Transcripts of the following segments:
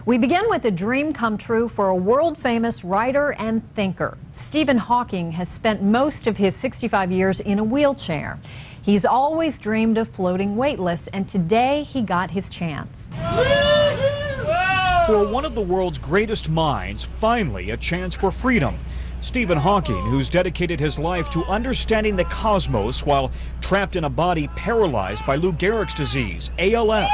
We begin with a dream come true for a world-famous writer and thinker. Stephen Hawking has spent most of his 65 years in a wheelchair. He's always dreamed of floating weightless, and today he got his chance. For one of the world's greatest minds, finally a chance for freedom. Stephen Hawking, who's dedicated his life to understanding the cosmos while trapped in a body paralyzed by Lou Gehrig's disease, ALS.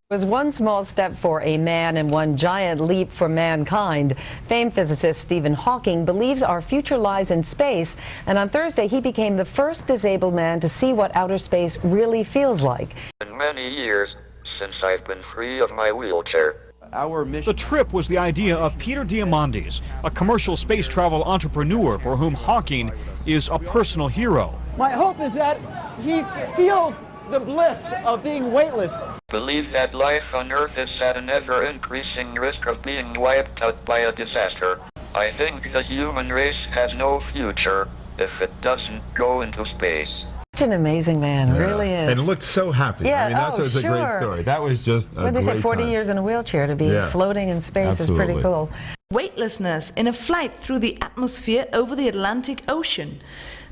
It was one small step for a man and one giant leap for mankind. Famed physicist Stephen Hawking believes our future lies in space, and on Thursday he became the first disabled man to see what outer space really feels like. In many years since I've been free of my wheelchair. The trip was the idea of Peter Diamandis, a commercial space travel entrepreneur for whom Hawking is a personal hero. My hope is that he feels the bliss of being weightless. Believe that life on Earth is at an ever-increasing risk of being wiped out by a disaster. I think the human race has no future if it doesn't go into space. Such an amazing man, really is. And looked so happy. Yeah, I mean, that's a great story. That was just a what they great say, 40 time. years in a wheelchair to be floating in space is pretty cool. Weightlessness in a flight through the atmosphere over the Atlantic Ocean.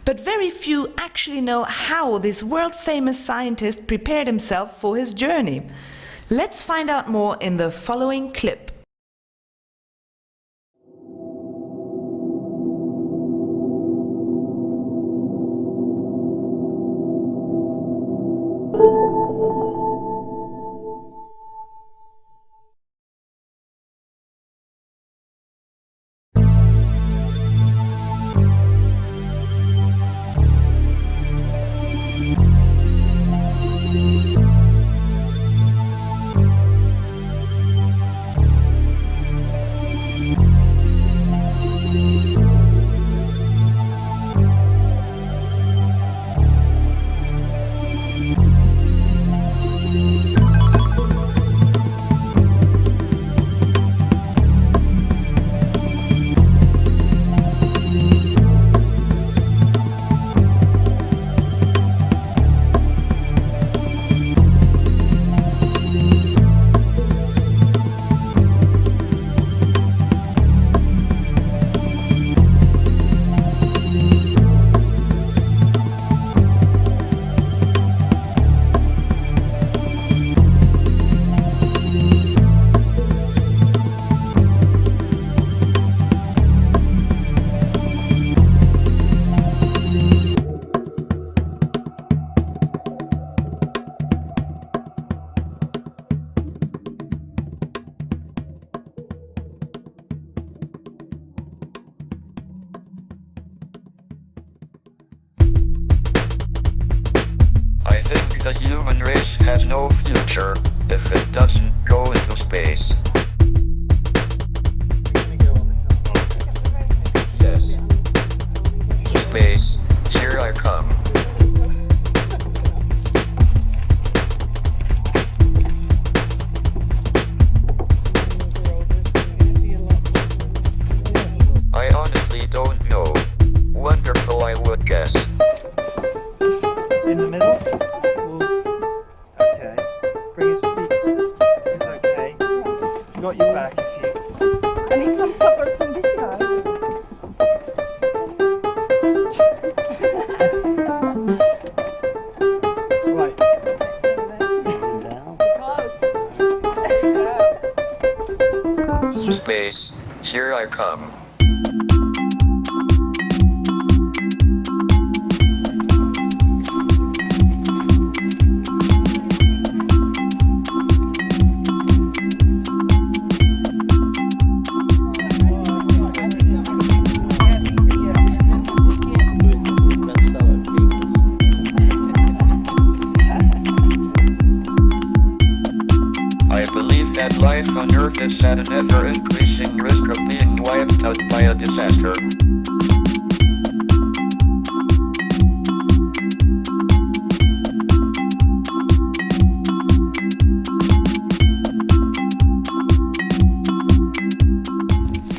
But very few actually know how this world-famous scientist prepared himself for his journey. Let's find out more in the following clip. The human race has no future if it doesn't go into space. Yes. Space, here I come. I honestly don't know. Wonderful, I would guess. In the middle? Got your back if you... I need some support from this side. Right. Close. Space, here I come. That life on Earth is at an ever-increasing risk of being wiped out by a disaster. Can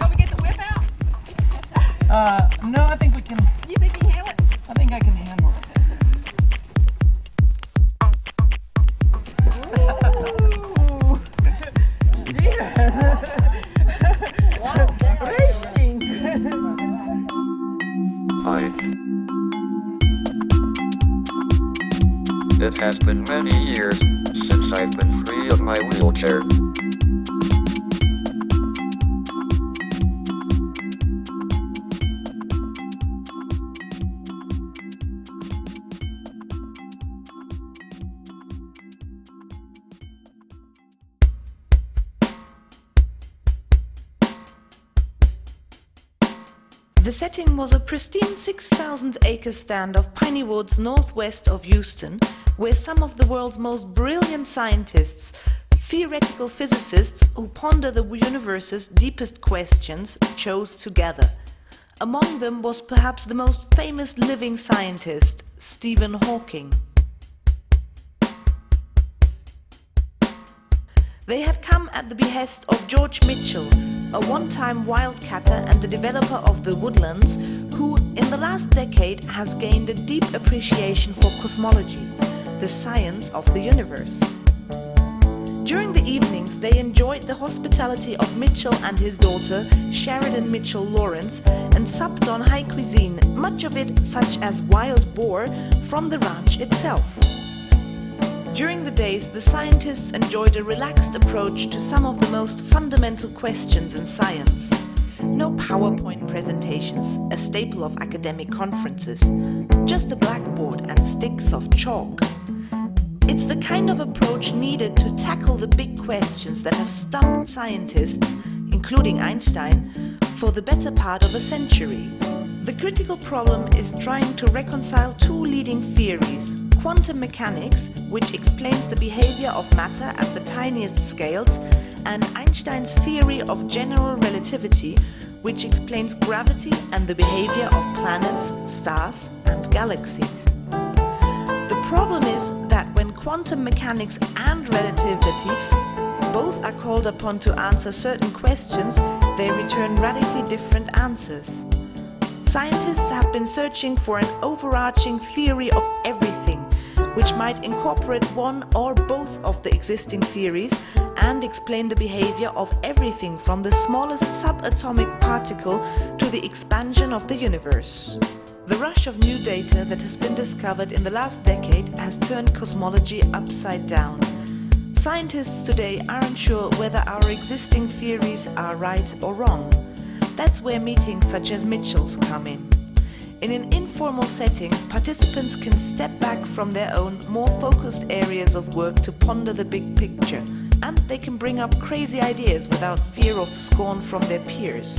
we get the whip out? No, I think we can... You think you can handle it? I think I can handle it. Ooh. Yeah. Hi. It has been many years since I've been free of my wheelchair. The setting was a pristine 6,000-acre stand of piney woods northwest of Houston, where some of the world's most brilliant scientists, theoretical physicists who ponder the universe's deepest questions, chose to gather. Among them was perhaps the most famous living scientist, Stephen Hawking. They had come at the behest of George Mitchell, a one-time wildcatter and the developer of the woodlands, who in the last decade has gained a deep appreciation for cosmology, the science of the universe. During the evenings they enjoyed the hospitality of Mitchell and his daughter, Sheridan Mitchell Lawrence, and supped on high cuisine, much of it such as wild boar from the ranch itself. During the days, the scientists enjoyed a relaxed approach to some of the most fundamental questions in science. No PowerPoint presentations, a staple of academic conferences, just a blackboard and sticks of chalk. It's the kind of approach needed to tackle the big questions that have stumped scientists, including Einstein, for the better part of a century. The critical problem is trying to reconcile two leading theories: quantum mechanics, which explains the behavior of matter at the tiniest scales, and Einstein's theory of general relativity, which explains gravity and the behavior of planets, stars, and galaxies. The problem is that when quantum mechanics and relativity both are called upon to answer certain questions, they return radically different answers. Scientists have been searching for an overarching theory of everything, which might incorporate one or both of the existing theories and explain the behavior of everything from the smallest subatomic particle to the expansion of the universe. The rush of new data that has been discovered in the last decade has turned cosmology upside down. Scientists today aren't sure whether our existing theories are right or wrong. That's where meetings such as Mitchell's come in. In an informal setting, participants can step back from their own, more focused areas of work to ponder the big picture, and they can bring up crazy ideas without fear of scorn from their peers.